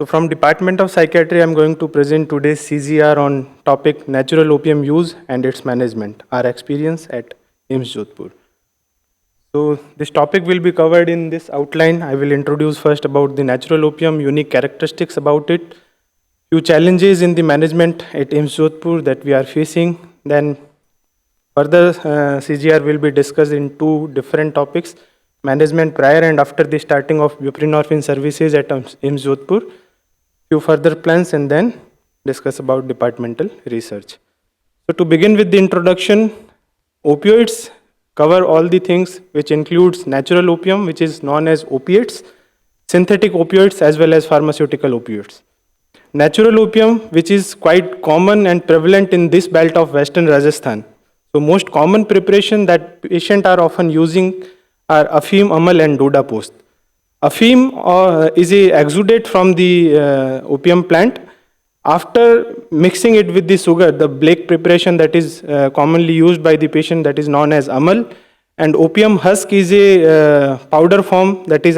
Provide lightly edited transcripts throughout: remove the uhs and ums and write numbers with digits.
So from Department of Psychiatry, I'm going to present today's CGR on topic natural opium use and its management, our experience at AIIMS Jodhpur. So this topic will be covered in this outline. I will introduce first about the natural opium, unique characteristics about it, few challenges in the management at AIIMS Jodhpur that we are facing. Then further CGR will be discussed in two different topics, management prior and after the starting of Buprenorphine services at AIIMS Jodhpur, few further plans, and then discuss about departmental research. So to begin with the introduction, opioids cover all the things which includes natural opium, which is known as opiates, synthetic opioids, as well as pharmaceutical opioids. Natural opium, which is quite common and prevalent in this belt of Western Rajasthan. So most common preparation that patients are often using are Opium, Amal, and Doda Post. Opium is a exudate from the opium plant. After mixing it with the sugar, the black preparation that is commonly used by the patient, that is known as Amal, and opium husk is a powder form that is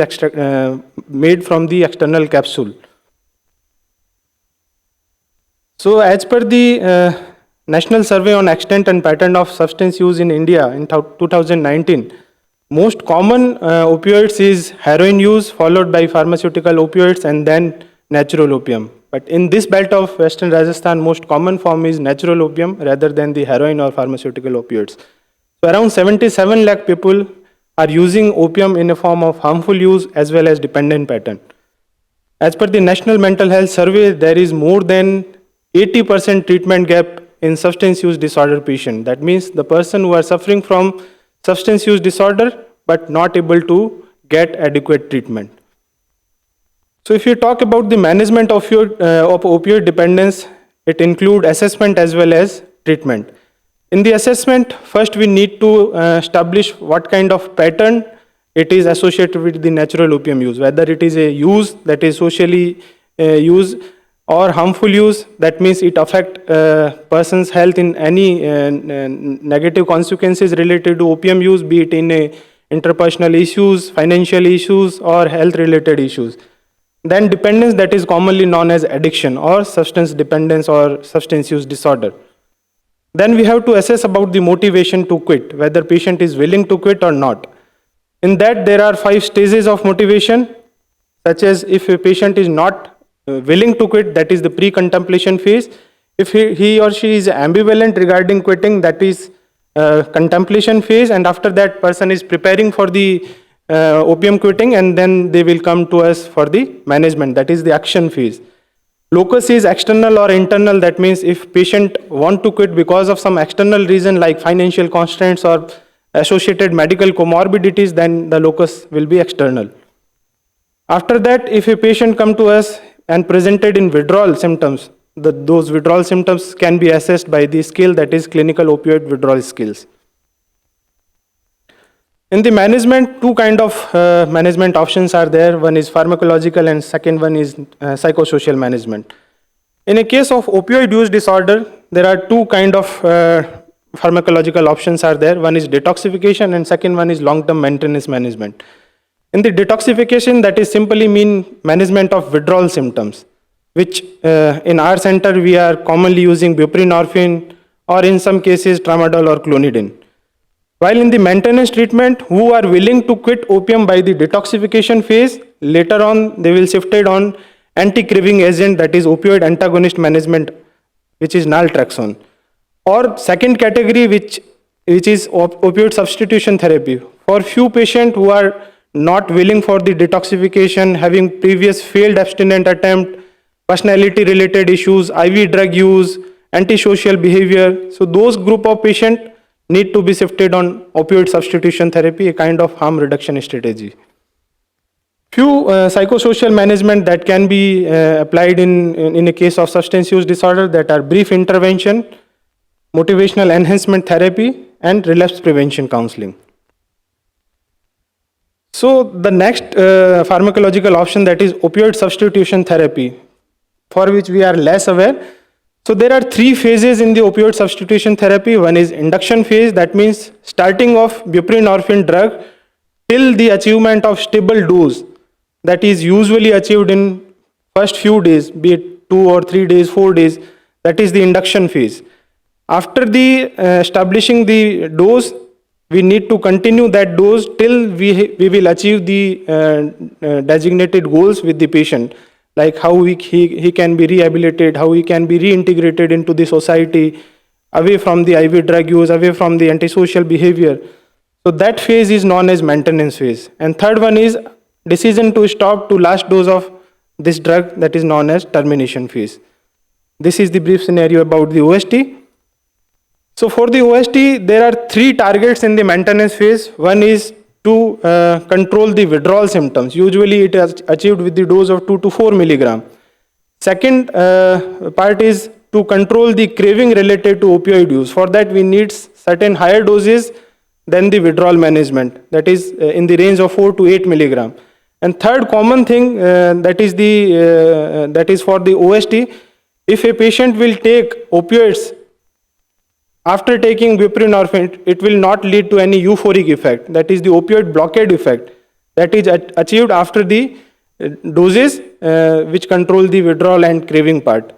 made from the external capsule. So as per the National Survey on Extent and Pattern of Substance Use in India in 2019, most common opioids is heroin use, followed by pharmaceutical opioids, and then natural opium. But in this belt of Western Rajasthan, most common form is natural opium rather than the heroin or pharmaceutical opioids. So around 77 lakh people are using opium in a form of harmful use as well as dependent pattern. As per the National Mental Health Survey, there is more than 80% treatment gap in substance use disorder patient. That means the person who are suffering from substance use disorder but not able to get adequate treatment. So if you talk about the management of opioid dependence, it includes assessment as well as treatment. In the assessment, first we need to establish what kind of pattern it is associated with the natural opium use, whether it is a use that is socially used or harmful use, that means it affects person's health in any negative consequences related to opium use, be it in interpersonal issues, financial issues, or health related issues. Then dependence, that is commonly known as addiction or substance dependence or substance use disorder. Then we have to assess about the motivation to quit, whether patient is willing to quit or not. In that, there are 5 stages of motivation, such as if a patient is not willing to quit, that is the pre-contemplation phase. If he or she is ambivalent regarding quitting, that is contemplation phase, and after that person is preparing for the opium quitting, and then they will come to us for the management, that is the action phase. Locus is external or internal, that means if patient want to quit because of some external reason like financial constraints or associated medical comorbidities, then the locus will be external. After that, if a patient come to us and presented in withdrawal symptoms, those withdrawal symptoms can be assessed by the scale, that is clinical opioid withdrawal scales. In the management, two kind of management options are there. One is pharmacological and second one is psychosocial management. In a case of opioid use disorder, there are two kind of pharmacological options are there. One is detoxification and second one is long-term maintenance management. In the detoxification, that is simply mean management of withdrawal symptoms, which in our center we are commonly using buprenorphine or in some cases tramadol or clonidine. While in the maintenance treatment, who are willing to quit opium by the detoxification phase, later on they will shifted on anti-craving agent, that is opioid antagonist management, which is naltrexone. Or second category, which is opioid substitution therapy. For few patients who are not willing for the detoxification, having previous failed abstinent attempt, personality related issues, IV drug use, antisocial behavior. So those group of patients need to be shifted on opioid substitution therapy, a kind of harm reduction strategy. Few psychosocial management that can be applied in a case of substance use disorder, that are brief intervention, motivational enhancement therapy, and relapse prevention counseling. So the next pharmacological option, that is opioid substitution therapy, for which we are less aware. So there are 3 phases in the opioid substitution therapy. One is induction phase, that means starting of buprenorphine drug till the achievement of stable dose, that is usually achieved in first few days, be it 2 or 3 days, 4 days, that is the induction phase. After the establishing the dose, we need to continue that dose till we will achieve the designated goals with the patient, like how he can be rehabilitated, how he can be reintegrated into the society, away from the IV drug use, away from the antisocial behavior. So that phase is known as maintenance phase. And third one is decision to stop to last dose of this drug, that is known as termination phase. This is the brief scenario about the OST. So for the OST, there are 3 targets in the maintenance phase. One is to control the withdrawal symptoms. Usually it is achieved with the dose of 2 to 4 milligram. Second part is to control the craving related to opioid use. For that we need certain higher doses than the withdrawal management, that is in the range of 4 to 8 milligram. And third common thing that is for the OST, if a patient will take opioids after taking buprenorphine, it will not lead to any euphoric effect. That is the opioid blockade effect that is achieved after the doses which control the withdrawal and craving part.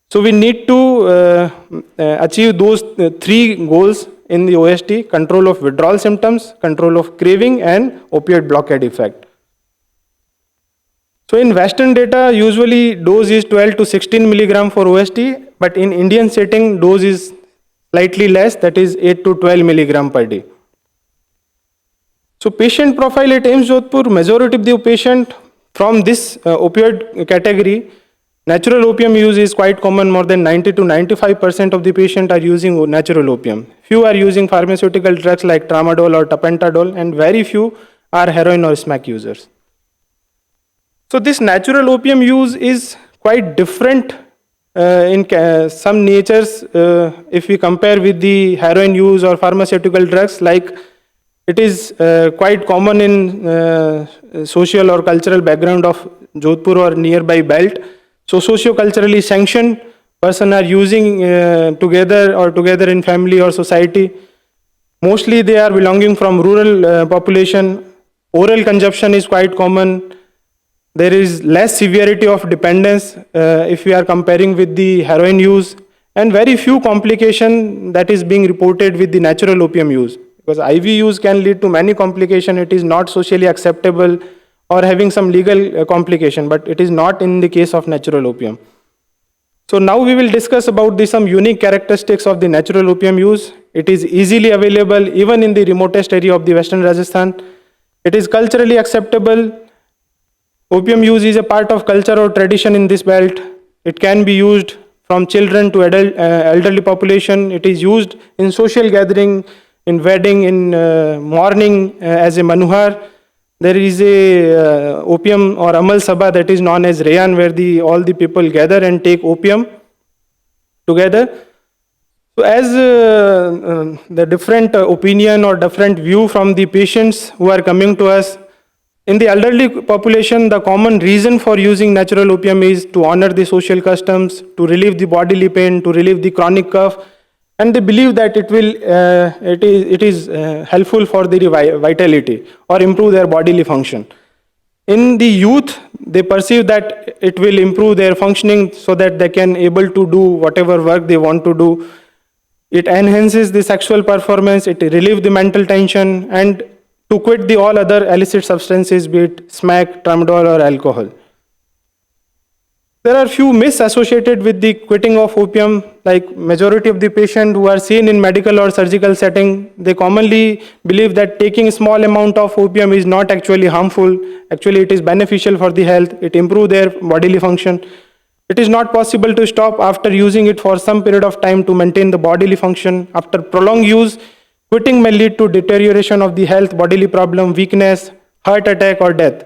So we need to achieve those 3 goals in the OST: control of withdrawal symptoms, control of craving, and opioid blockade effect. So in Western data, usually dose is 12 to 16 milligram for OST, but in Indian setting, dose is slightly less, that is 8 to 12 milligram per day. So patient profile at AIIMS Jodhpur, majority of the patient from this opioid category, natural opium use is quite common. More than 90 to 95% of the patient are using natural opium. Few are using pharmaceutical drugs like tramadol or tapentadol, and very few are heroin or smack users. So this natural opium use is quite different in some natures if we compare with the heroin use or pharmaceutical drugs. Like it is quite common in social or cultural background of Jodhpur or nearby belt. So socio-culturally sanctioned person are using together in family or society. Mostly they are belonging from rural population. Oral consumption is quite common. There is less severity of dependence if we are comparing with the heroin use, and very few complication that is being reported with the natural opium use, because IV use can lead to many complications. It is not socially acceptable or having some legal complication, but it is not in the case of natural opium. So now we will discuss about some unique characteristics of the natural opium use. It is easily available even in the remotest area of the Western Rajasthan. It is culturally acceptable. Opium use is a part of culture or tradition in this belt. It can be used from children to elderly population. It is used in social gathering, in wedding, in mourning as a manuhar. There is a opium or amal sabha that is known as rayan, where all the people gather and take opium together. So as the different opinion or different view from the patients who are coming to us, in the elderly population, the common reason for using natural opium is to honor the social customs, to relieve the bodily pain, to relieve the chronic cough, and they believe that it is helpful for their vitality or improve their bodily function. In the youth, they perceive that it will improve their functioning so that they can able to do whatever work they want to do. It enhances the sexual performance, it relieves the mental tension, and to quit the all other illicit substances, be it smack, tramadol, or alcohol. There are few myths associated with the quitting of opium. Like majority of the patients who are seen in medical or surgical setting, they commonly believe that taking a small amount of opium is not actually harmful. Actually, it is beneficial for the health. It improves their bodily function. It is not possible to stop after using it for some period of time to maintain the bodily function. After prolonged use, quitting may lead to deterioration of the health, bodily problem, weakness, heart attack, or death.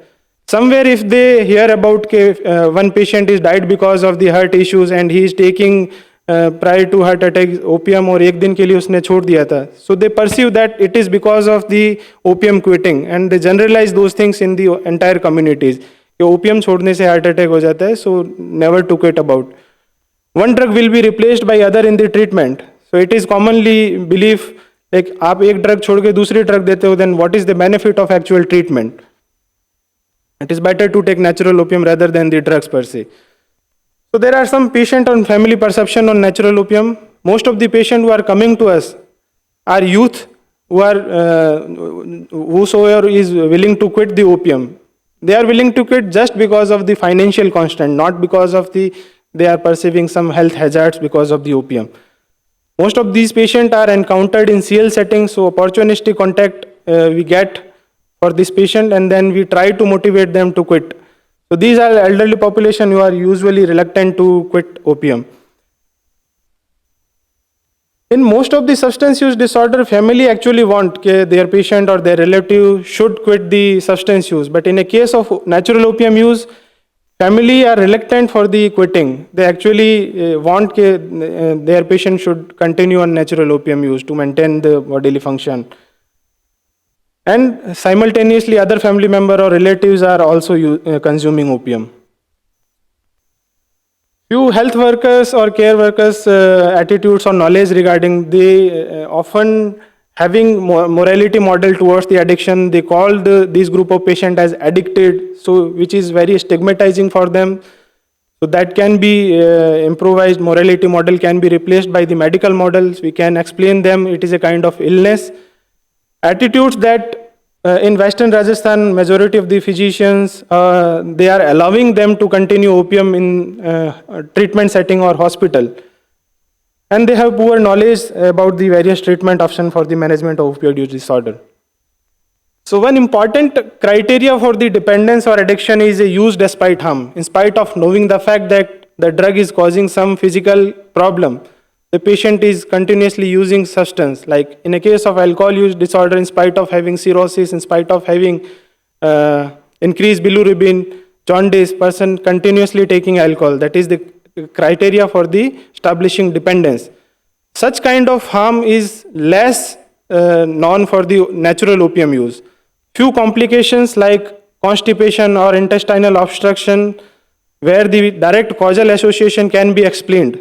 Somewhere if they hear about one patient is died because of the heart issues and he is taking prior to heart attack opium और एक दिन के लिए उसने छोड़ दिया था, so they perceive that it is because of the opium quitting and they generalize those things in the entire communities. कि opium छोड़ने से heart attack हो जाता है, so never to quit about. One drug will be replaced by other in the treatment. So it is commonly belief like आप एक drug छोड़ के दूसरी drug देते हो, then what is the benefit of actual treatment? It is better to take natural opium rather than the drugs per se. So there are some patient and family perception on natural opium. Most of the patients who are coming to us are youth who are whosoever is willing to quit the opium. They are willing to quit just because of the financial constraint, not because of they are perceiving some health hazards because of the opium. Most of these patients are encountered in CL settings, so opportunistic contact we get for this patient, and then we try to motivate them to quit. So these are elderly population who are usually reluctant to quit opium. In most of the substance use disorder, family actually want their patient or their relative should quit the substance use. But in a case of natural opium use, family are reluctant for the quitting. They actually want their patient should continue on natural opium use to maintain the bodily function. And simultaneously, other family member or relatives are also consuming opium. Few health workers or care workers' attitudes or knowledge regarding they often having morality model towards the addiction. They call this group of patient as addicted, so which is very stigmatizing for them. So that can be improvised. Morality model can be replaced by the medical models. We can explain them. It is a kind of illness. Attitudes that in Western Rajasthan, majority of the physicians, they are allowing them to continue opium in treatment setting or hospital. And they have poor knowledge about the various treatment options for the management of opioid use disorder. So one important criteria for the dependence or addiction is a use despite harm. In spite of knowing the fact that the drug is causing some physical problem, the patient is continuously using substance. Like in a case of alcohol use disorder, in spite of having cirrhosis, in spite of having increased bilirubin, jaundice, person continuously taking alcohol. That is the criteria for the establishing dependence. Such kind of harm is less known for the natural opium use. Few complications like constipation or intestinal obstruction, where the direct causal association can be explained.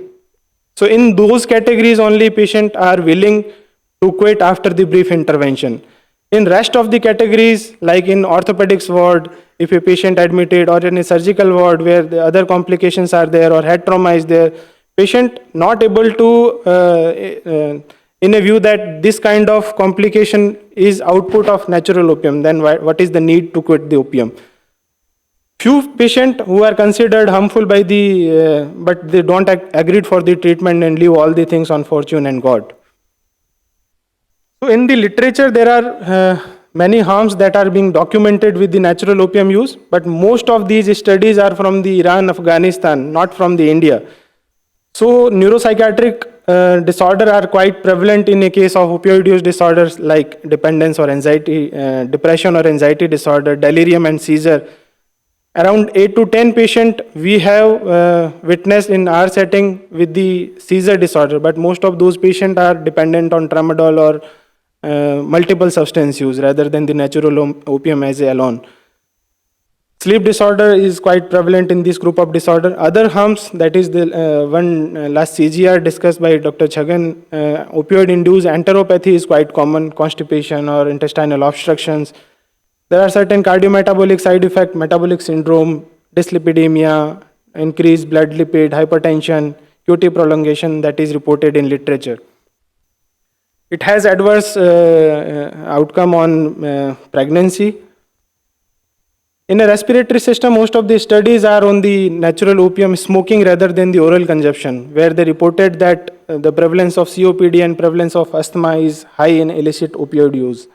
So in those categories only patients are willing to quit after the brief intervention. In rest of the categories, like in orthopedics ward, if a patient admitted, or in a surgical ward where the other complications are there or head trauma is there, patient not able to, in a view that this kind of complication is output of natural opium, then what is the need to quit the opium? Few patients who are considered harmful by the, but they don't agree for the treatment and leave all the things on fortune and God. So in the literature, there are many harms that are being documented with the natural opium use, but most of these studies are from the Iran, Afghanistan, not from the India. So neuropsychiatric disorder are quite prevalent in a case of opioid use disorders like dependence or anxiety, depression or anxiety disorder, delirium and seizure. Around 8 to 10 patients we have witnessed in our setting with the seizure disorder, but most of those patients are dependent on tramadol or multiple substance use rather than the natural opium as alone. Sleep disorder is quite prevalent in this group of disorder. Other harms, that is the last CGR discussed by Dr. Chhagan, opioid-induced enteropathy is quite common, constipation or intestinal obstructions. There are certain cardiometabolic side effects, metabolic syndrome, dyslipidemia, increased blood lipid, hypertension, QT prolongation that is reported in literature. It has adverse outcome on pregnancy. In a respiratory system, most of the studies are on the natural opium smoking rather than the oral consumption, where they reported that the prevalence of COPD and prevalence of asthma is high in illicit opioid use.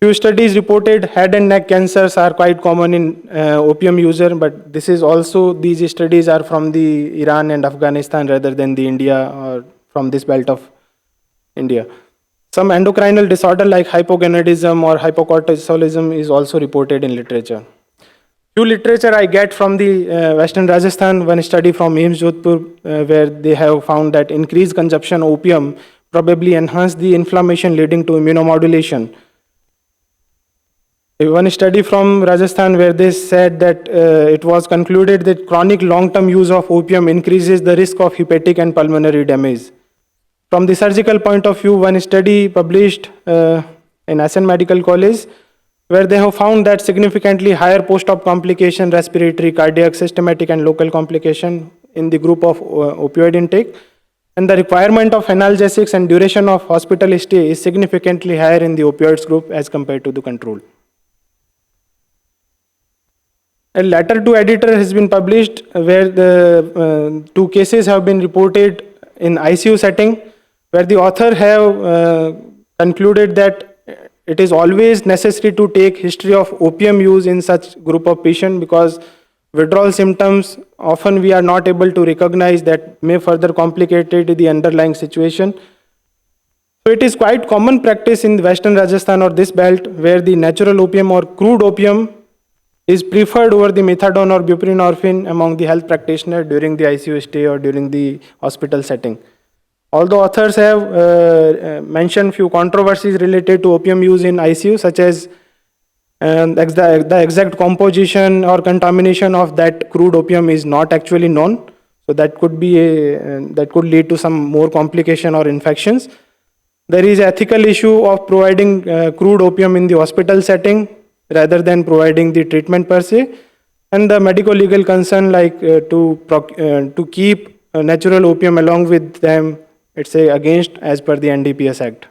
Few studies reported head and neck cancers are quite common in opium user, but this is also, these studies are from the Iran and Afghanistan rather than the India or from this belt of India. Some endocrinal disorder like hypogonadism or hypocortisolism is also reported in literature. Few literature I get from the Western Rajasthan, one study from AIIMS Jodhpur, where they have found that increased consumption of opium probably enhanced the inflammation leading to immunomodulation. One study from Rajasthan where they said that it was concluded that chronic long-term use of opium increases the risk of hepatic and pulmonary damage. From the surgical point of view, one study published in Ascent Medical College where they have found that significantly higher post-op complication, respiratory, cardiac, systematic, and local complication in the group of opioid intake. And the requirement of analgesics and duration of hospital stay is significantly higher in the opioids group as compared to the control. A letter to editor has been published where the two cases have been reported in ICU setting, where the author have concluded that it is always necessary to take history of opium use in such group of patient, because withdrawal symptoms often we are not able to recognize that may further complicate the underlying situation. So it is quite common practice in Western Rajasthan or this belt where the natural opium or crude opium is preferred over the methadone or buprenorphine among the health practitioner during the ICU stay or during the hospital setting. Although authors have mentioned few controversies related to opium use in ICU, such as the exact composition or contamination of that crude opium is not actually known. So that could be that could lead to some more complication or infections. There is ethical issue of providing crude opium in the hospital setting rather than providing the treatment per se, and the medico-legal concern like to keep natural opium along with them, it's against as per the NDPS Act.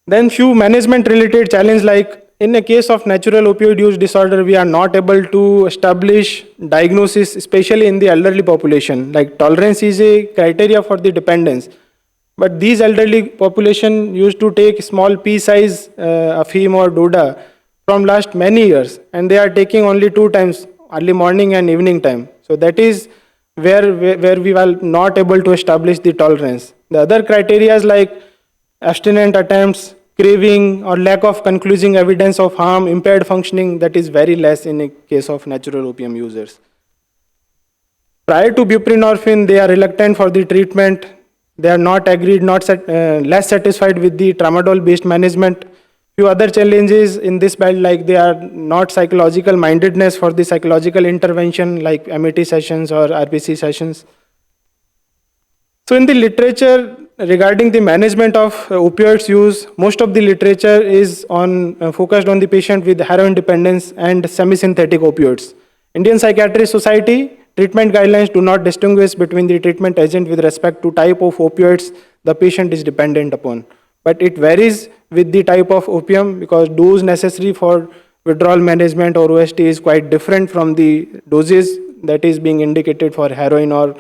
Then few management related challenge, like in a case of natural opioid use disorder, we are not able to establish diagnosis, especially in the elderly population. Like tolerance is a criteria for the dependence. But these elderly population used to take small pea size Afim or Doda from last many years, and they are taking only 2 times, early morning and evening time. So that is where we were not able to establish the tolerance. The other criteria is like abstinent attempts, craving, or lack of conclusive evidence of harm, impaired functioning, that is very less in a case of natural opium users. Prior to buprenorphine, they are reluctant for the treatment. They are not agreed, less satisfied with the tramadol-based management. Few other challenges in this belt, like they are not psychological mindedness for the psychological intervention, like MET sessions or RPC sessions. So in the literature regarding the management of opioids use, most of the literature is focused on the patient with heroin dependence and semi-synthetic opioids. Indian Psychiatric Society treatment guidelines do not distinguish between the treatment agent with respect to type of opioids the patient is dependent upon. But it varies with the type of opium, because dose necessary for withdrawal management or OST is quite different from the doses that is being indicated for heroin or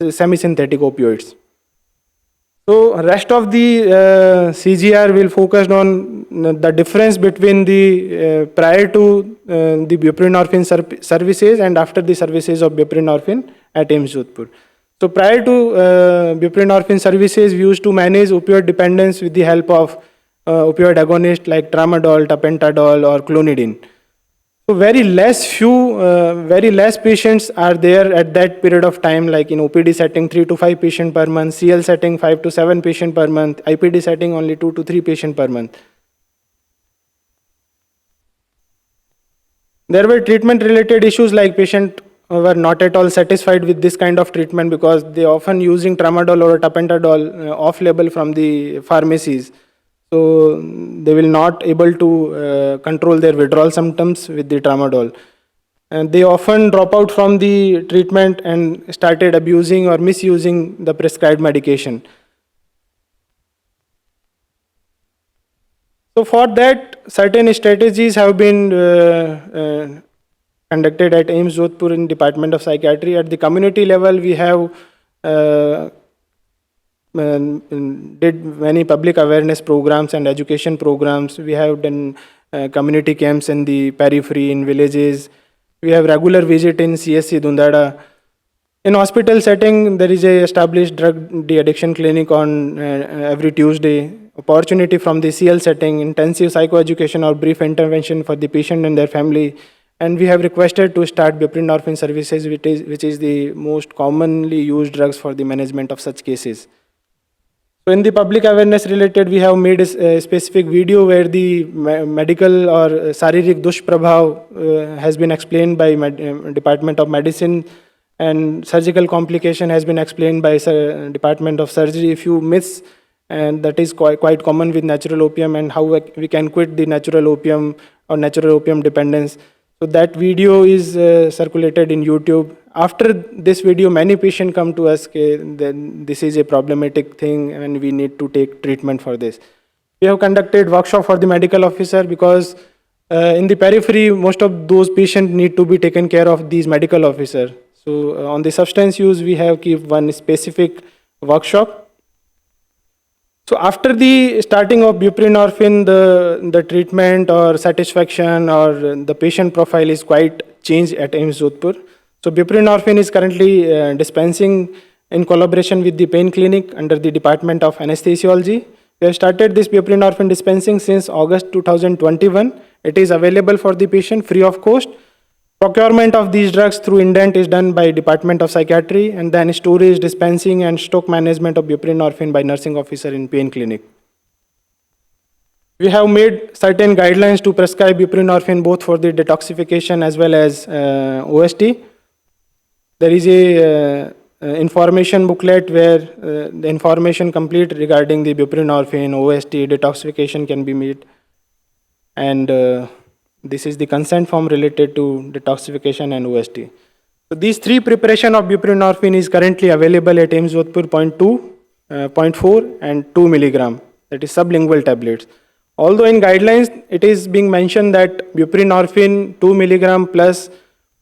semi-synthetic opioids. So rest of the CGR will focus on the difference between the prior to the buprenorphine services and after the services of buprenorphine at AIIMS Jodhpur. So prior to buprenorphine services, we used to manage opioid dependence with the help of opioid agonists like tramadol, tapentadol, or clonidine. So very less patients are there at that period of time, like in OPD setting 3 to 5 patients per month, CL setting 5 to 7 patients per month, IPD setting only 2 to 3 patients per month. There were treatment related issues, like patients were not at all satisfied with this kind of treatment because they often using tramadol or tapentadol off label from the pharmacies. So they will not able to control their withdrawal symptoms with the tramadol. And they often drop out from the treatment and started abusing or misusing the prescribed medication. So for that, certain strategies have been conducted at AIIMS Jodhpur in Department of Psychiatry. At the community level, we have did many public awareness programs and education programs. We have done community camps in the periphery, in villages. We have regular visit in CSC Dundada. In hospital setting, there is a established drug de-addiction clinic on every Tuesday. Opportunity from the CL setting, intensive psychoeducation or brief intervention for the patient and their family. And we have requested to start buprenorphine services, which is the most commonly used drugs for the management of such cases. So in the public awareness related, we have made a specific video where the medical or Saririk Dushprabhav has been explained by Department of Medicine, and surgical complication has been explained by Department of Surgery. Few myths and that is quite common with natural opium, and how we can quit the natural opium or natural opium dependence. So that video is circulated in YouTube. After this video, many patients come to us, okay, then this is a problematic thing and we need to take treatment for this. We have conducted workshop for the medical officer, because in the periphery, most of those patients need to be taken care of these medical officer. So on the substance use, we have keep one specific workshop. So after the starting of buprenorphine, the treatment or satisfaction or the patient profile is quite changed at AIIMS Jodhpur. So buprenorphine is currently dispensing in collaboration with the pain clinic under the Department of Anesthesiology. We have started this buprenorphine dispensing since August 2021. It is available for the patient free of cost. Procurement of these drugs through indent is done by Department of Psychiatry, and then storage, dispensing and stock management of buprenorphine by nursing officer in pain clinic. We have made certain guidelines to prescribe buprenorphine both for the detoxification as well as OST. There is a information booklet where the information complete regarding the buprenorphine, OST, detoxification can be made, and this is the consent form related to detoxification and OST. So these three preparation of buprenorphine is currently available at AIIMS Jodhpur 0.2, 0.4 and 2 milligram, that is sublingual tablets. Although in guidelines it is being mentioned that buprenorphine 2 milligram plus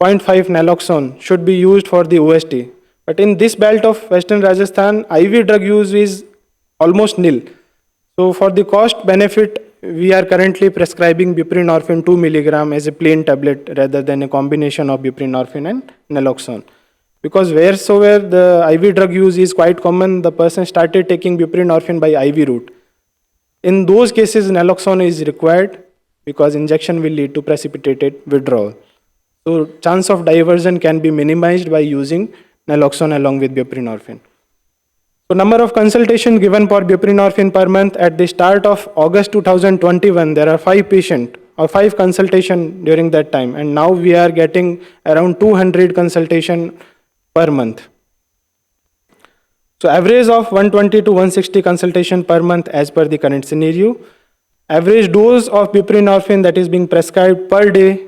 0.5 naloxone should be used for the OST. But in this belt of Western Rajasthan, IV drug use is almost nil. So for the cost benefit, we are currently prescribing buprenorphine 2 milligram as a plain tablet rather than a combination of buprenorphine and naloxone. Because wheresoever the IV drug use is quite common, the person started taking buprenorphine by IV route. In those cases, naloxone is required because injection will lead to precipitated withdrawal. So chance of diversion can be minimized by using naloxone along with buprenorphine. So number of consultations given for buprenorphine per month at the start of August 2021, there are 5 patients or 5 consultations during that time, and now we are getting around 200 consultations per month. So average of 120 to 160 consultation per month as per the current scenario. Average dose of buprenorphine that is being prescribed per day.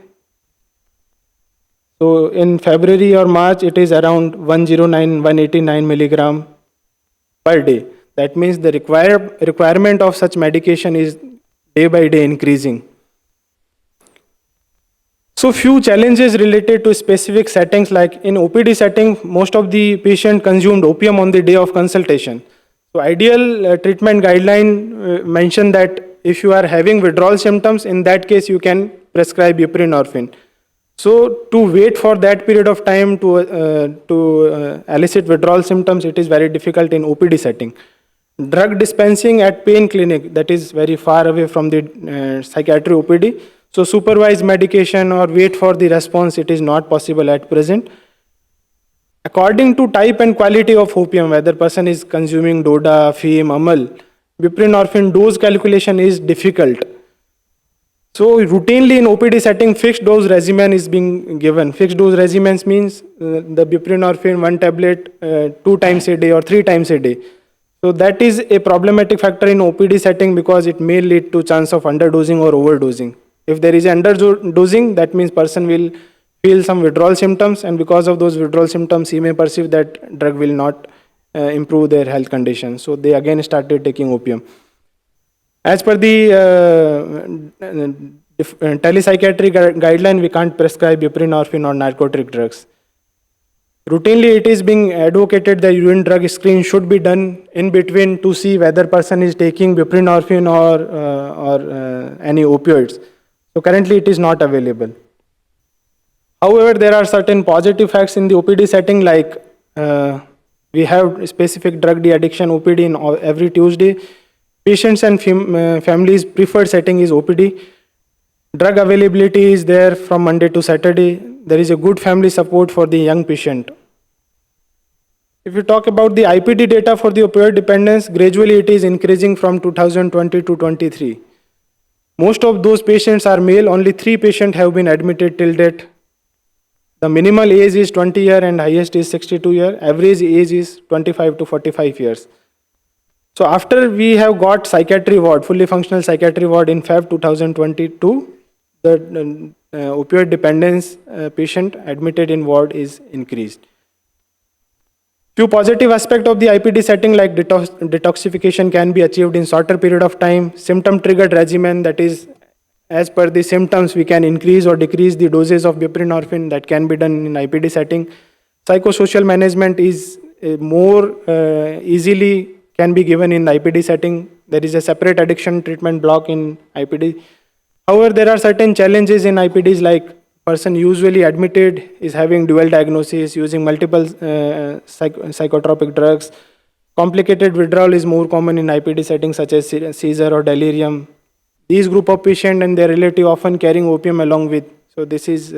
So in February or March, it is around 109, 189 milligram per day. That means the requirement of such medication is day by day increasing. So few challenges related to specific settings, like in OPD setting, most of the patient consumed opium on the day of consultation. So ideal treatment guideline mention that if you are having withdrawal symptoms, in that case you can prescribe buprenorphine. So to wait for that period of time to elicit withdrawal symptoms, it is very difficult in OPD setting. Drug dispensing at pain clinic, that is very far away from the psychiatry OPD. So supervised medication or wait for the response, it is not possible at present. According to type and quality of opium, whether person is consuming DODA, FEAM, AML, buprenorphine dose calculation is difficult. So routinely in OPD setting, fixed dose regimen is being given. Fixed dose regimens means the buprenorphine 1 tablet 2 times a day or 3 times a day. So that is a problematic factor in OPD setting because it may lead to chance of underdosing or overdosing. If there is underdosing, that means person will feel some withdrawal symptoms, and because of those withdrawal symptoms, he may perceive that drug will not improve their health condition. So they again started taking opium. As per the telepsychiatry guideline, we can't prescribe buprenorphine or narcotic drugs. Routinely, it is being advocated that urine drug screen should be done in between to see whether person is taking buprenorphine or any opioids. So currently, it is not available. However, there are certain positive facts in the OPD setting, like we have specific drug de-addiction OPD in every Tuesday. Patients and families' preferred setting is OPD. Drug availability is there from Monday to Saturday. There is a good family support for the young patient. If you talk about the IPD data for the opioid dependence, gradually it is increasing from 2020 to 23. Most of those patients are male. Only 3 patients have been admitted till date. The minimal age is 20 years and highest is 62 years. Average age is 25 to 45 years. So after we have got psychiatry ward, fully functional psychiatry ward in Feb 2022, the opioid dependence patient admitted in ward is increased. Few positive aspects of the IPD setting like detoxification can be achieved in shorter period of time, symptom triggered regimen, that is as per the symptoms we can increase or decrease the doses of buprenorphine, that can be done in IPD setting. Psychosocial management is more easily can be given in the IPD setting. There is a separate addiction treatment block in IPD. However, there are certain challenges in IPDs, like person usually admitted is having dual diagnosis, using multiple psychotropic drugs. Complicated withdrawal is more common in IPD settings such as seizure or delirium. These group of patient and their relative often carrying opium along with. So this is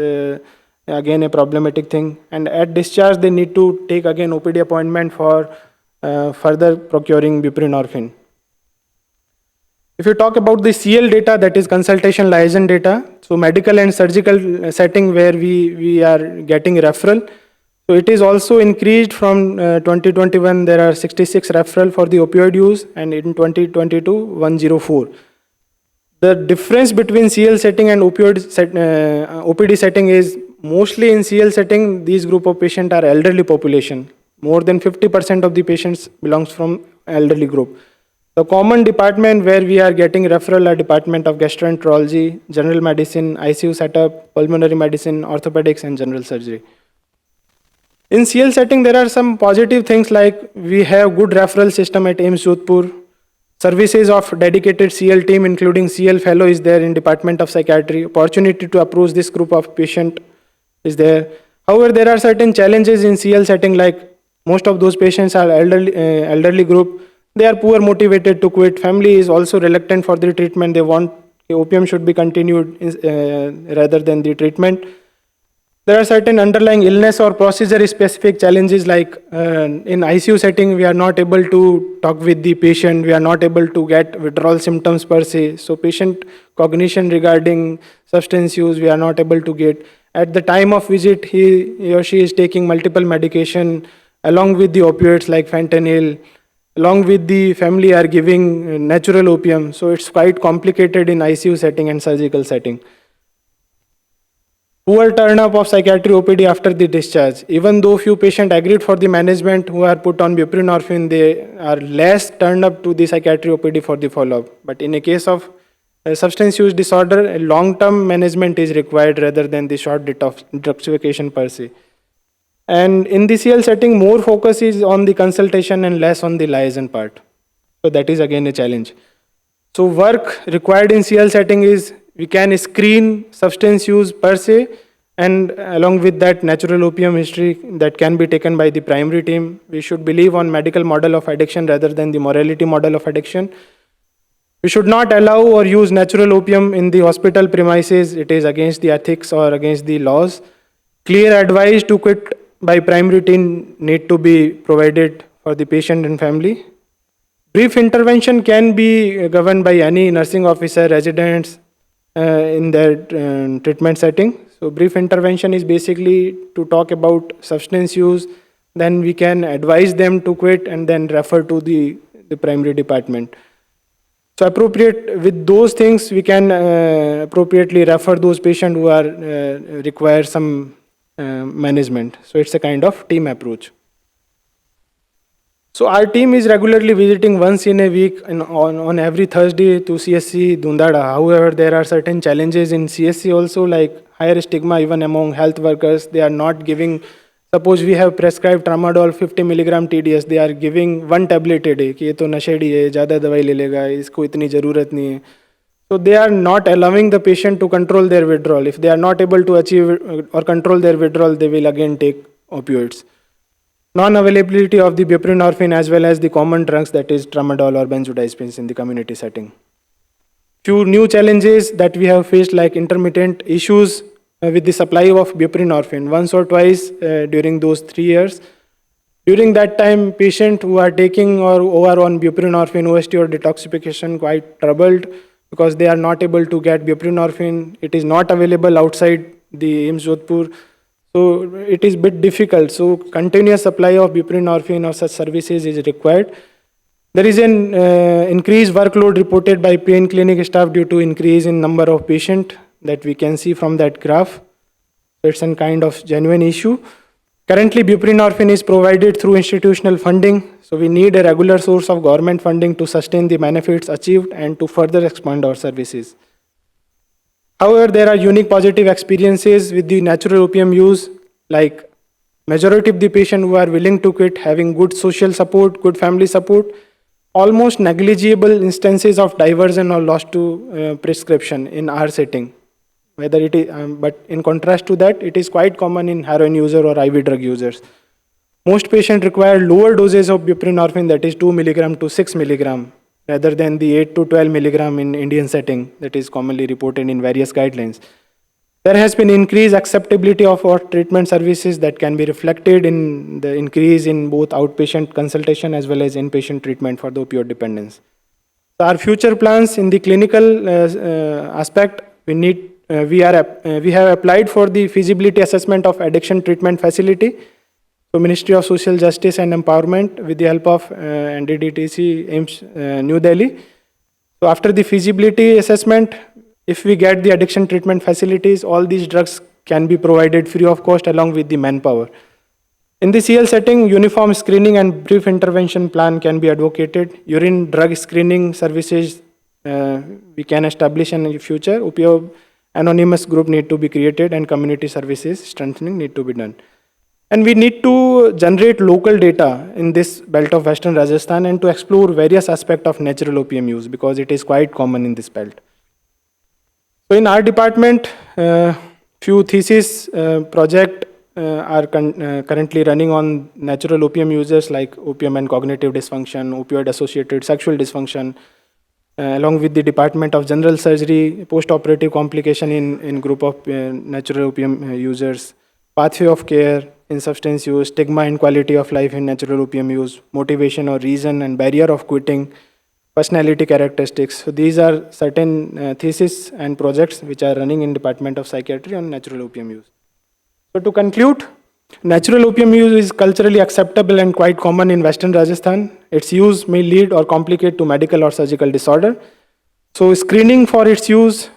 again a problematic thing. And at discharge, they need to take again OPD appointment for further procuring buprenorphine. If you talk about the CL data, that is consultation liaison data, so medical and surgical setting where we are getting referral, so it is also increased from 2021, there are 66 referral for the opioid use, and in 2022, 104. The difference between CL setting and OPD setting is mostly in CL setting, these group of patients are elderly population. More than 50% of the patients belongs from elderly group. The common department where we are getting referral are department of gastroenterology, general medicine, ICU setup, pulmonary medicine, orthopedics, and general surgery. In CL setting, there are some positive things like we have good referral system at AIIMS Jodhpur. Services of dedicated CL team, including CL fellow, is there in Department of Psychiatry. Opportunity to approach this group of patient is there. However, there are certain challenges in CL setting, like most of those patients are elderly group. They are poor motivated to quit. Family is also reluctant for the treatment. They want the opium should be continued rather than the treatment. There are certain underlying illness or procedure specific challenges, like in ICU setting, we are not able to talk with the patient. We are not able to get withdrawal symptoms per se. So patient cognition regarding substance use, we are not able to get. At the time of visit, he or she is taking multiple medication along with the opioids like fentanyl. Along with the family are giving natural opium. So it's quite complicated in ICU setting and surgical setting. Poor turn up of psychiatry OPD after the discharge. Even though few patients agreed for the management who are put on buprenorphine, they are less turned up to the psychiatry OPD for the follow-up. But in a case of substance use disorder, a long-term management is required rather than the short detoxification per se. And in the CL setting, more focus is on the consultation and less on the liaison part. So that is again a challenge. So work required in CL setting is we can screen substance use per se, and along with that natural opium history that can be taken by the primary team. We should believe on medical model of addiction rather than the morality model of addiction. We should not allow or use natural opium in the hospital premises. It is against the ethics or against the laws. Clear advice to quit by primary team need to be provided for the patient and family. Brief intervention can be governed by any nursing officer, residents in their treatment setting. So brief intervention is basically to talk about substance use, then we can advise them to quit and then refer to the primary department. So appropriate with those things, we can appropriately refer those patients who are require some management. So it's a kind of team approach. So our team is regularly visiting once in a week on every Thursday to CSC Dundada. However, there are certain challenges in CSC also, like higher stigma even among health workers. They are not giving, suppose we have prescribed tramadol 50 milligram TDS, they are giving one tablet a day कि ये तो नशेड़ी है, ज़्यादा दवाई ले लेगा, इसको इतनी ज़रूरत नहीं है. So they are not allowing the patient to control their withdrawal. If they are not able to achieve or control their withdrawal, they will again take opioids. Non-availability of the buprenorphine as well as the common drugs, that is tramadol or benzodiazepines in the community setting. Few new challenges that we have faced, like intermittent issues with the supply of buprenorphine once or twice during those 3 years. During that time, patients who are taking or who are on buprenorphine, OST or detoxification, quite troubled because they are not able to get buprenorphine. It is not available outside the AIIMS Jodhpur. So it is a bit difficult. So continuous supply of buprenorphine or such services is required. There is an increased workload reported by pain clinic staff due to increase in number of patients that we can see from that graph. It's a kind of genuine issue. Currently, buprenorphine is provided through institutional funding, so we need a regular source of government funding to sustain the benefits achieved and to further expand our services. However, there are unique positive experiences with the natural opium use, like majority of the patients who are willing to quit having good social support, good family support, almost negligible instances of diversion or loss to prescription in our setting. Whether it is, but in contrast to that, it is quite common in heroin user or IV drug users. Most patients require lower doses of buprenorphine, that is 2 milligram to 6 milligram, rather than the 8 to 12 milligram in Indian setting that is commonly reported in various guidelines. There has been increased acceptability of our treatment services that can be reflected in the increase in both outpatient consultation as well as inpatient treatment for the opioid dependence. So our future plans in the clinical aspect, we have applied for the feasibility assessment of addiction treatment facility. So Ministry of Social Justice and Empowerment with the help of NDDTC AIIMS New Delhi. So after the feasibility assessment, if we get the addiction treatment facilities, all these drugs can be provided free of cost along with the manpower. In the CL setting, uniform screening and brief intervention plan can be advocated. Urine drug screening services we can establish in the future. Opioid anonymous group need to be created and community services strengthening need to be done. And we need to generate local data in this belt of Western Rajasthan and to explore various aspects of natural opium use because it is quite common in this belt. So in our department, few thesis project are currently running on natural opium users like opium and cognitive dysfunction, opioid-associated sexual dysfunction, along with the Department of General Surgery, post-operative complication in group of natural opium users, pathway of care in substance use, stigma and quality of life in natural opium use, motivation or reason and barrier of quitting, personality characteristics. So these are certain theses and projects which are running in Department of Psychiatry on natural opium use. So to conclude, natural opium use is culturally acceptable and quite common in Western Rajasthan. Its use may lead or complicate to medical or surgical disorder. So screening for its use,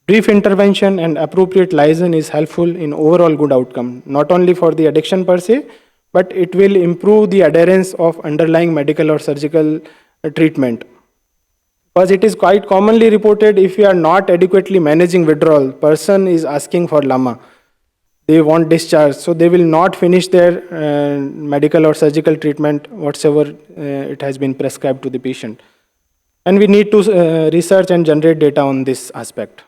brief intervention and appropriate liaison is helpful in overall good outcome, not only for the addiction per se, but it will improve the adherence of underlying medical or surgical treatment. Because it is quite commonly reported if you are not adequately managing withdrawal, person is asking for LAMA. They want discharge, so they will not finish their medical or surgical treatment whatsoever it has been prescribed to the patient. And we need to research and generate data on this aspect.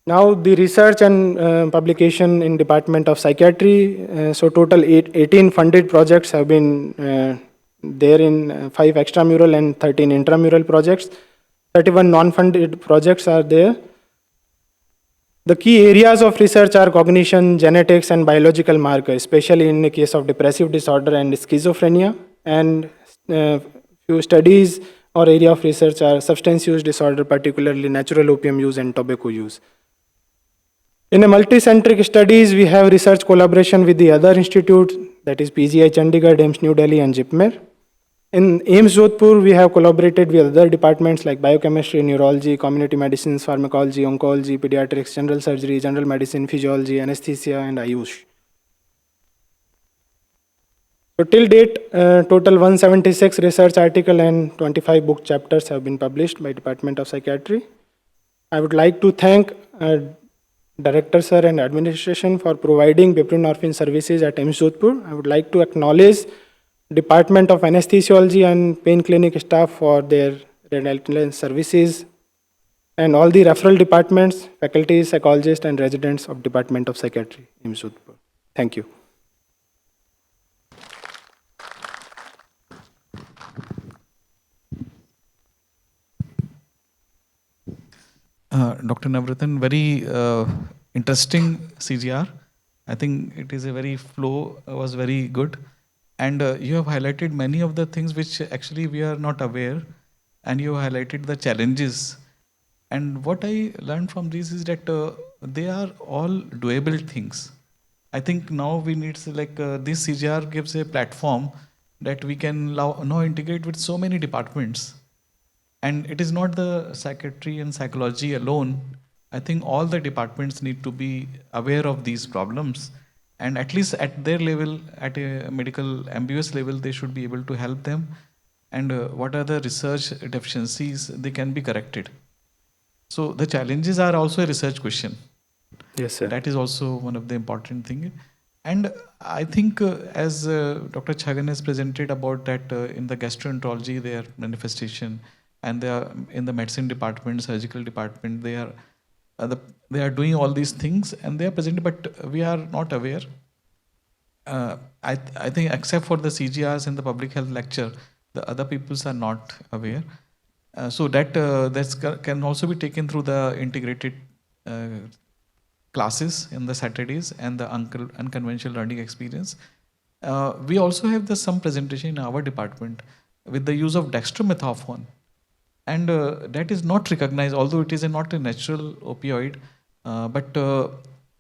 Now the research and publication in Department of Psychiatry, so total 18 funded projects have been there in 5 extramural and 13 intramural projects. 31 non-funded projects are there. The key areas of research are cognition, genetics, and biological markers, especially in the case of depressive disorder and schizophrenia. And few studies or area of research are substance use disorder, particularly natural opium use and tobacco use. In a multicentric studies, we have research collaboration with the other institutes, that is PGI Chandigarh, AIIMS New Delhi, and JIPMER. In AIIMS Jodhpur, we have collaborated with other departments like biochemistry, neurology, community medicine, pharmacology, oncology, pediatrics, general surgery, general medicine, physiology, anesthesia, and Ayush. So till date, total 176 research articles and 25 book chapters have been published by Department of Psychiatry. I would like to thank Director Sir and Administration for providing buprenorphine services at AIIMS Jodhpur. I would like to acknowledge Department of Anesthesiology and Pain Clinic staff for their relentless services and all the referral departments, faculties, psychologists and residents of Department of Psychiatry, AIIMS Jodhpur. Thank you. Dr. Navratan, very interesting CGR. I think it is a very flow was very good. And you have highlighted many of the things which actually we are not aware, and you have highlighted the challenges. And what I learned from this is that they are all doable things. I think now we need like this CGR gives a platform that we can now integrate with so many departments. And it is not the psychiatry and psychology alone. I think all the departments need to be aware of these problems. And at least at their level, at a medical MBS level, they should be able to help them. And what are the research deficiencies, they can be corrected. So the challenges are also a research question. Yes, sir. That is also one of the important thing. And I think as Dr. Chhagan has presented about that in the gastroenterology, their manifestation, and they are in the medicine department, surgical department, they are doing all these things and they are presented, but we are not aware. I think except for the CGRs and the public health lecture, the other peoples are not aware. So that can also be taken through the integrated classes in the Saturdays and the unconventional learning experience. We also have some presentation in our department with the use of dextromethorphan, and that is not recognized, although it is not a natural opioid, but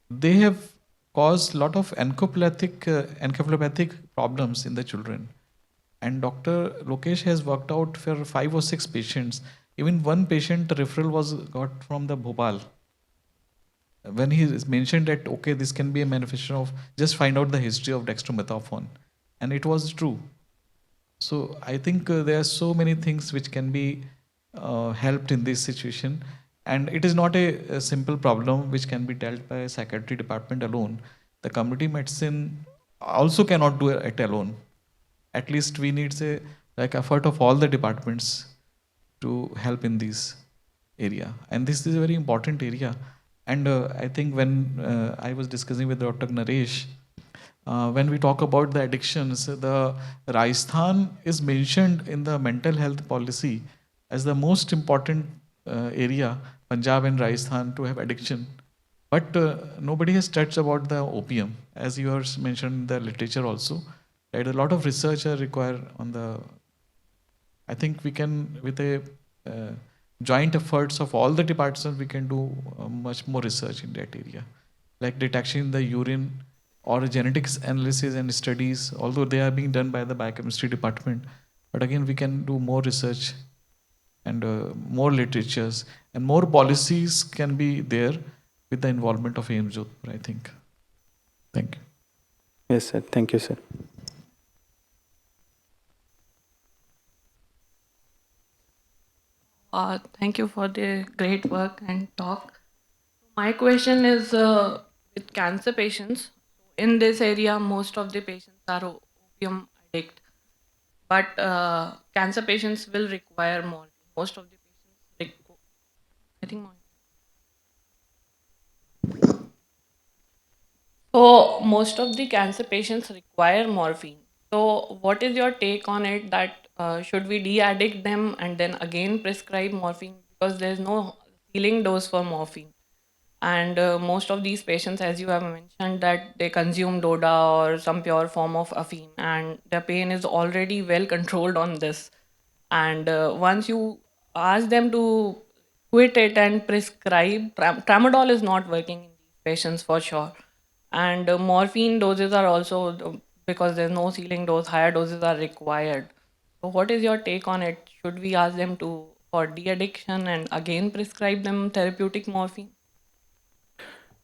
they have caused a lot of encephalopathic problems in the children. And Dr. Lokesh has worked out for 5 or 6 patients. Even one patient referral was got from the Bhopal. When he mentioned that, okay, this can be a manifestation of, just find out the history of dextromethorphan. And it was true. So I think there are so many things which can be helped in this situation. And it is not a simple problem which can be dealt by a psychiatry department alone. The community medicine also cannot do it alone. At least we need effort of all the departments to help in this area. And this is a very important area. And I think when I was discussing with Dr. Naresh, when we talk about the addictions, the Rajasthan is mentioned in the mental health policy as the most important area, Punjab and Rajasthan, to have addiction. But nobody has touched about the opium, as you have mentioned in the literature also. Right? A lot of research are required on the. I think we can, with a joint efforts of all the departments, we can do much more research in that area, like detection in the urine or genetics analysis and studies, although they are being done by the biochemistry department. But again, we can do more research and more literatures and more policies can be there with the involvement of AIIMS Jodhpur, I think. Thank you. Yes, sir. Thank you, sir. Thank you for the great work and talk. My question is with cancer patients. In this area, most of the patients are opium addict, but cancer patients will require more. Most of the patients, I think, more. So most of the cancer patients require morphine. So what is your take on it? That should we de-addict them and then again prescribe morphine, because there is no ceiling dose for morphine? And most of these patients, as you have mentioned, that they consume DODA or some pure form of Afine, and the pain is already well controlled on this. And once you ask them to quit it and prescribe, tramadol is not working in these patients for sure. And morphine doses are also, because there's no ceiling dose, higher doses are required. So what is your take on it? Should we ask them to for de-addiction and again prescribe them therapeutic morphine?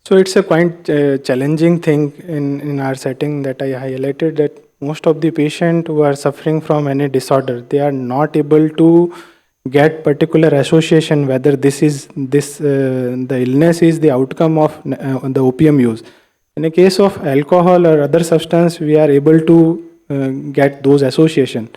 So it's a quite challenging thing in our setting that I highlighted, that most of the patients who are suffering from any disorder, they are not able to get particular association whether the illness is the outcome of the opium use. In a case of alcohol or other substance, we are able to get those association.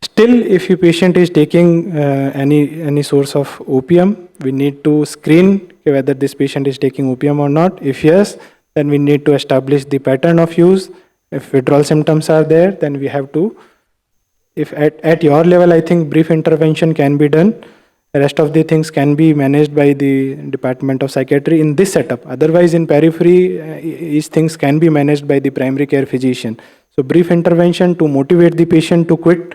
Still, if a patient is taking any source of opium, we need to screen whether this patient is taking opium or not. If yes, then we need to establish the pattern of use. If withdrawal symptoms are there, then we have to. If at your level, I think brief intervention can be done. The rest of the things can be managed by the Department of Psychiatry in this setup. Otherwise, in periphery, these things can be managed by the primary care physician. So, brief intervention to motivate the patient to quit,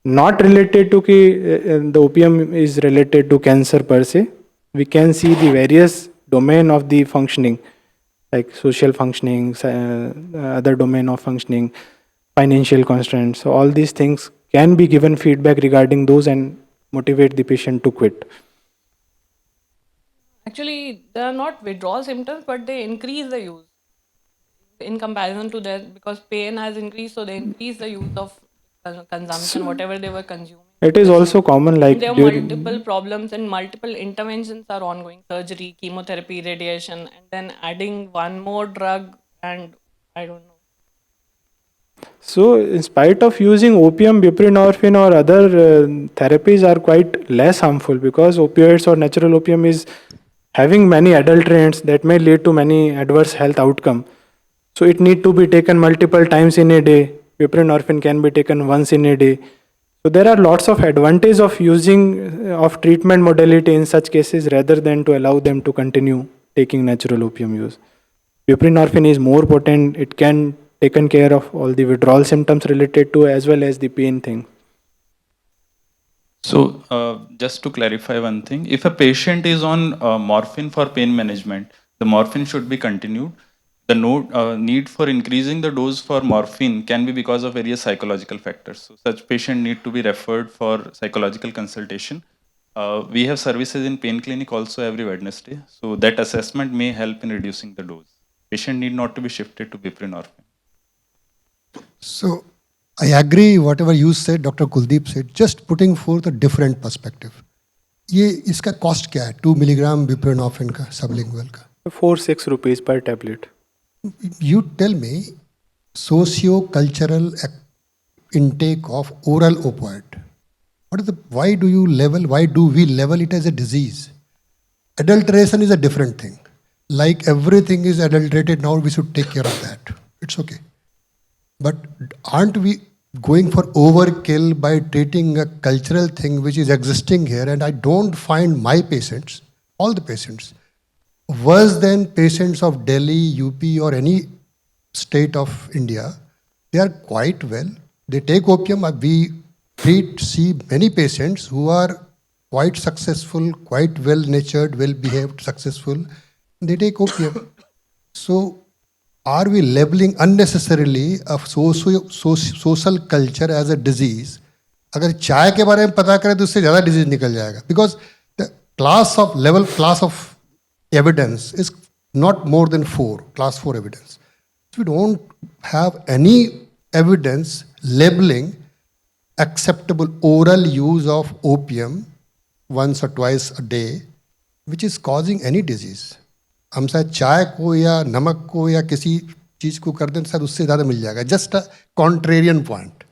not related to the opium is related to cancer per se. We can see the various domain of the functioning, like social functioning, other domain of functioning, financial constraints. So all these things can be given feedback regarding those and motivate the patient to quit. Actually, they are not withdrawal symptoms, but they increase the use in comparison to that because pain has increased, so they increase the use of consumption, whatever they were consuming It is previously. also common And there like are multiple during problems and multiple interventions are ongoing: surgery, chemotherapy, radiation, and then adding one more drug, and I don't know. so in spite of using opium, buprenorphine or other therapies are quite less harmful because opioids or natural opium is having many adulterants that may lead to many adverse health outcome. So it need to be taken multiple times in a day. Buprenorphine can be taken once in a day. So there are lots of advantage of using of treatment modality in such cases rather than to allow them to continue taking natural opium use. Buprenorphine is more potent. It can taken care of all the withdrawal symptoms related to as well as the pain thing. So, just to clarify one thing, if a patient is on morphine for pain management, the morphine should be continued. The need for increasing the dose for morphine can be because of various psychological factors. So, such patient need to be referred for psychological consultation. We have services in pain clinic also every Wednesday. So, that assessment may help in reducing the dose. Patient need not to be shifted to buprenorphine. So I agree whatever you said, Dr. Kuldeep said, just putting forth a different perspective. ये इसका cost क्या है 2 milligram buprenorphine का sublingual का 4-6 rupees per tablet. You tell me socio-cultural intake of oral opioid. Why do we level it as a disease? Adulteration is a different thing. Like everything is adulterated now, we should take care of that. It's okay. But aren't we going for overkill by treating a cultural thing which is existing here? And I don't find my patients, all the patients, worse than patients of Delhi, UP or any state of India. They are quite well. They take opium. We see many patients who are quite successful, quite well-natured, well-behaved, successful. They take opium. So are we labeling unnecessarily a social culture as a disease? अगर चाय के बारे में पता करें तो उससे ज़्यादा disease निकल जाएगा. Because the class of evidence is not more than 4, class 4 evidence. So we don't have any evidence labeling acceptable oral use of opium once or twice a day, which is causing any disease. हम शायद चाय को या नमक को या किसी चीज़ को कर दें तो शायद उससे ज़्यादा मिल जाएगा. Just a contrarian point.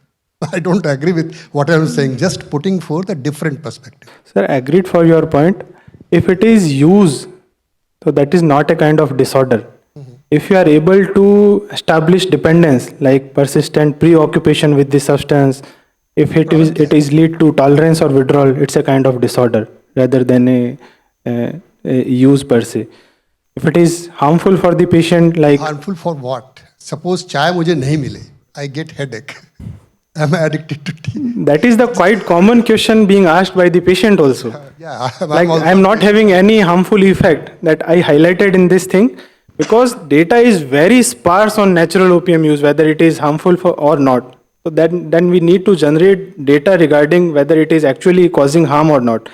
I don't agree with what I am saying. Just putting forth a different perspective. Sir, agreed for your point. If it is use, so that is not a kind of disorder. If you are able to establish dependence, like persistent preoccupation with the substance, if it is lead to tolerance or withdrawal, it's a kind of disorder rather than a use per se. If it is harmful for the patient, like Harmful for what? Suppose चाय मुझे नहीं मिले, I get headache. Am I addicted to tea? that is the quite common question being asked by the patient also. Yeah, Like I'm not having any harmful effect that I highlighted in this thing because data is very sparse on natural opium use, whether it is harmful for or not. So then we need to generate data regarding whether it is actually causing harm or not.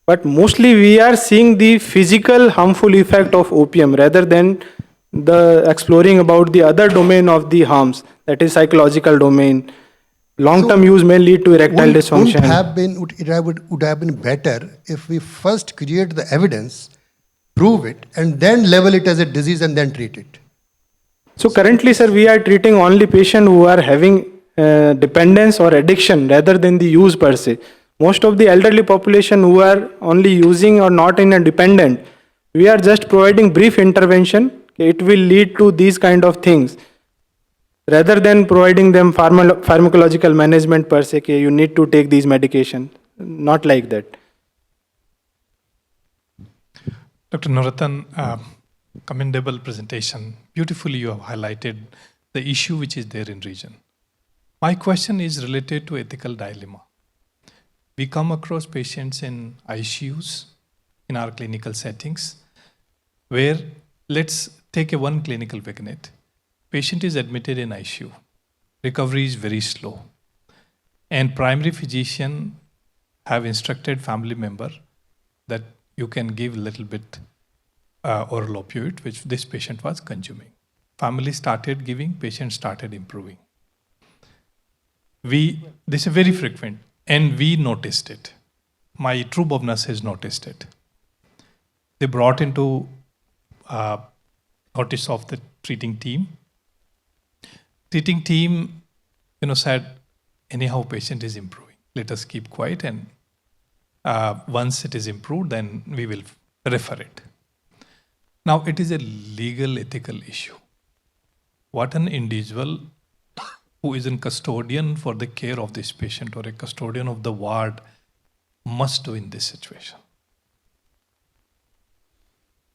But mostly we are seeing the physical harmful effect of opium rather than the exploring about the other domain of the harms, that is psychological domain. Long-term use may lead to erectile dysfunction. Would have been better if we first create the evidence, prove it, and then level it as a disease and then treat it. So currently, sir, we are treating only patients who are having dependence or addiction rather than the use per se. Most of the elderly population who are only using or not in a dependent, we are just providing brief intervention. It will lead to these kind of things rather than providing them pharmacological management per se. You need to take these medication. Not like that. Dr. Navratan, commendable presentation. Beautifully you have highlighted the issue which is there in region. My question is related to ethical dilemma. We come across patients in ICUs in our clinical settings where, let's take one clinical vignette. Patient is admitted in ICU. recovery is very slow. And primary physician have instructed family member that you can give little bit oral opioid, which this patient was consuming. Family started giving, patient started improving. This is very frequent, and we noticed it. My troop of nurses noticed it. They brought into notice of the treating team. Treating team, said, anyhow, patient is improving. Let us keep quiet, and once it is improved, then we will refer it. Now, it is a legal, ethical issue. What an individual who is a custodian for the care of this patient or a custodian of the ward must do in this situation.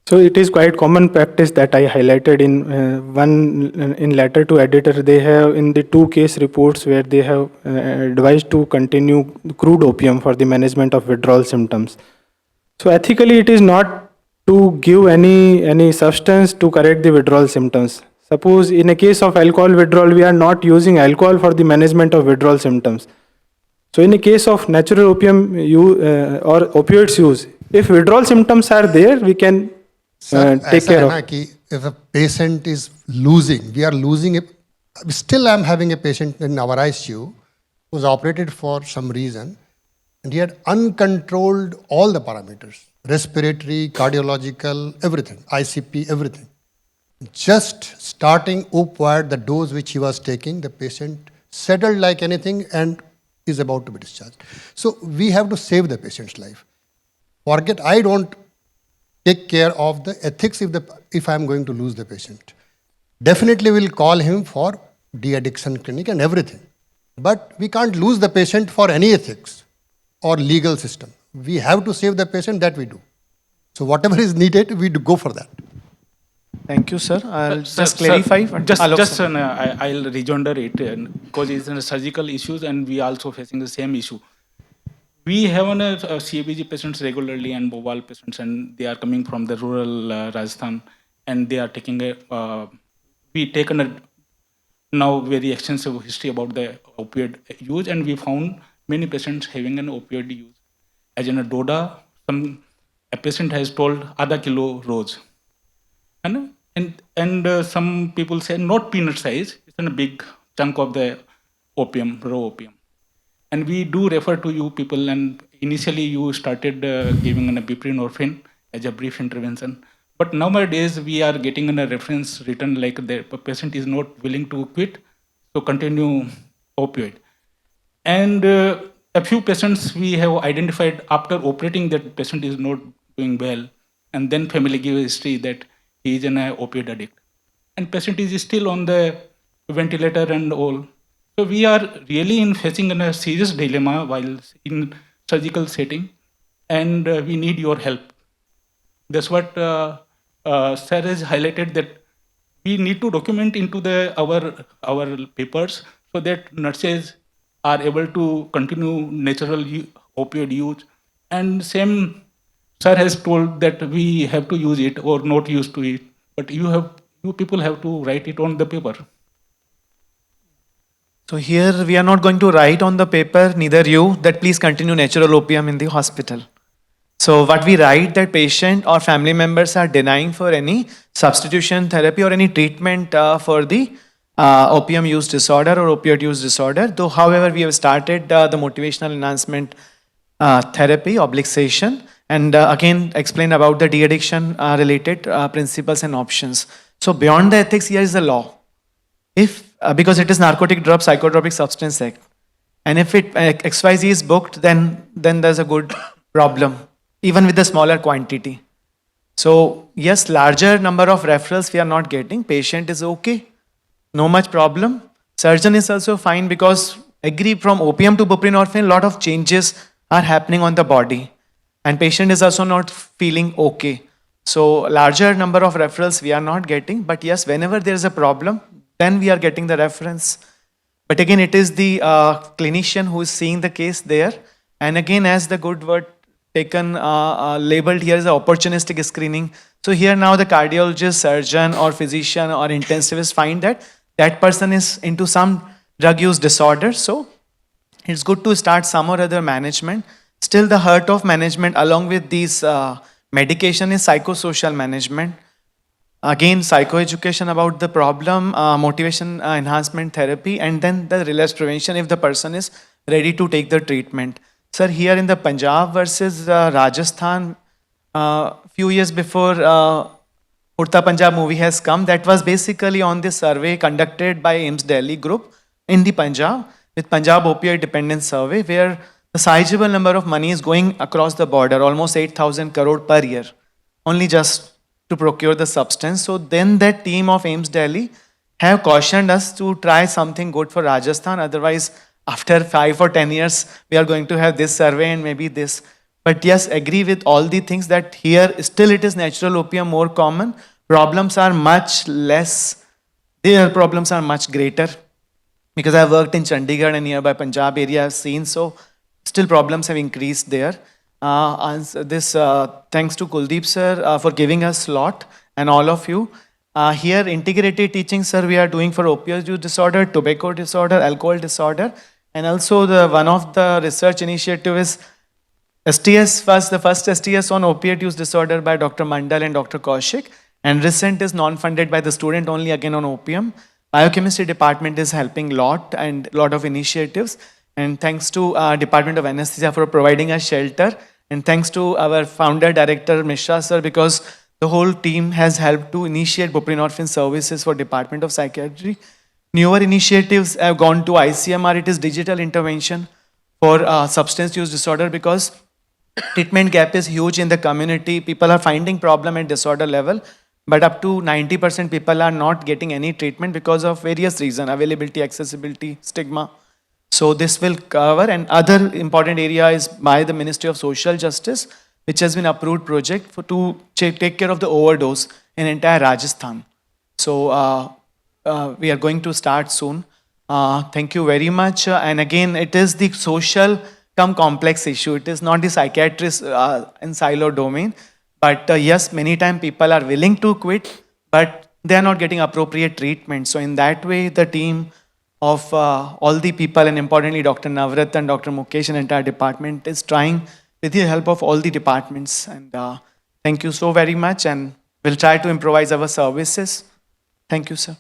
So it is quite common practice that I highlighted in letter to editor. They have in the 2 case reports where they have advised to continue crude opium for the management of withdrawal symptoms. So ethically, it is not to give any substance to correct the withdrawal symptoms. Suppose in a case of alcohol withdrawal, we are not using alcohol for the management of withdrawal symptoms. So in a case of natural opium or opioids use, if withdrawal symptoms are there, we can take care of. If a patient is losing, we are losing it. Still, I'm having a patient in our ICU who was operated for some reason, and he had uncontrolled all the parameters: respiratory, cardiological, everything, ICP, everything. Just starting opioid, the dose which he was taking, the patient settled like anything and is about to be discharged. So we have to save the patient's life. Forget, I don't take care of the ethics if I'm going to lose the patient. Definitely will call him for de-addiction clinic and everything. But we can't lose the patient for any ethics or legal system. We have to save the patient, that we do. So whatever is needed, we do go for that. Thank you, sir. I'll Sir, just clarify. I'll rejoinder it because it's a surgical issues and we also facing the same issue. We have CABG patients regularly and mobile patients, and they are coming from the rural Rajasthan, and they are taking we taken a now very extensive history about the opioid use, and we found many patients having an opioid use. As in a DODA, a patient has told आधा kilo rose. And some people say not peanut size, it's a big chunk of the opium, raw opium. And we do refer to you people, and initially you started giving a Buprenorphine as a brief intervention. But nowadays we are getting a reference written like the patient is not willing to quit, so continue opioid. And a few patients we have identified after operating that patient is not doing well, and then family give a history that he is an opioid addict. And patient is still on the ventilator and all. So we are really facing a serious dilemma while in surgical setting, and we need your help. That's what Sir has highlighted, that we need to document into our papers so that nurses are able to continue natural opioid use. And same, Sir has told that we have to use it or not used to it, but you people have to write it on the paper. So here we are not going to write on the paper, neither you, that please continue natural opium in the hospital. So what we write, that patient or family members are denying for any substitution therapy or any treatment for the opium use disorder or opioid use disorder. Though, however, we have started the motivational enhancement therapy, session, and again explain about the de-addiction related principles and options. So beyond the ethics, here is the law. If because it is Narcotic Drug Psychotropic Substance Act, and if it XYZ is booked, then there's a good problem, even with the smaller quantity. So yes, larger number of referrals we are not getting. Patient is okay, no much problem. Surgeon is also fine, because agree from opium to buprenorphine, lot of changes are happening on the body, and patient is also not feeling okay. So larger number of referrals we are not getting, but yes, whenever there is a problem, then we are getting the reference. But again, it is the clinician who is seeing the case there. And again, as the good word taken, labeled here is opportunistic screening. So here now the cardiologist, surgeon or physician or intensivist find that that person is into some drug use disorder. So it's good to start some or other management. Still, the heart of management, along with these medication, is psychosocial management. Again, psychoeducation about the problem, motivation enhancement therapy, and then the relapse prevention if the person is ready to take the treatment. Sir, here in the Punjab versus Rajasthan, few years before Urta Punjab movie has come, that was basically on the survey conducted by AIIMS Delhi group in the Punjab, with Punjab Opioid Dependence Survey, where a sizable number of money is going across the border, almost 8,000 crore per year, only just to procure the substance. So then that team of AIIMS Delhi have cautioned us to try something good for Rajasthan. Otherwise, after 5 or 10 years, we are going to have this survey and maybe this. But yes, agree with all the things that here still it is natural opium more common. Problems are much less. Their problems are much greater. Because I've worked in Chandigarh and nearby Punjab area, I've seen, so still problems have increased there. Thanks to Kuldeep sir for giving us slot and all of you. Here, integrated teaching, sir, we are doing for opioid use disorder, tobacco disorder, alcohol disorder, and also one of the research initiative is STS first, the first STS on opiate use disorder by Dr. Mandal and Dr. Kaushik, and recent is non-funded by the student only again on opium. Biochemistry department is helping lot and lot of initiatives, and thanks to Department of Anesthesia for providing us shelter, and thanks to our founder director Mishra sir, because the whole team has helped to initiate Buprenorphine services for Department of Psychiatry. Newer initiatives have gone to ICMR. It is digital intervention for substance use disorder, because treatment gap is huge in the community. People are finding problem at disorder level, but up to 90% people are not getting any treatment because of various reasons: availability, accessibility, stigma. So this will cover, and other important area is by the Ministry of Social Justice, which has been approved project to take care of the overdose in entire Rajasthan. So we are going to start soon. Thank you very much. And again, it is the social come complex issue. It is not the psychiatrist in silo domain. But yes, many times people are willing to quit, but they are not getting appropriate treatment. So in that way, the team of all the people, and importantly Dr. Navratan, Dr. Mukesh and entire department is trying with the help of all the departments. And thank you so very much, and we'll try to improvise our services. Thank you, sir.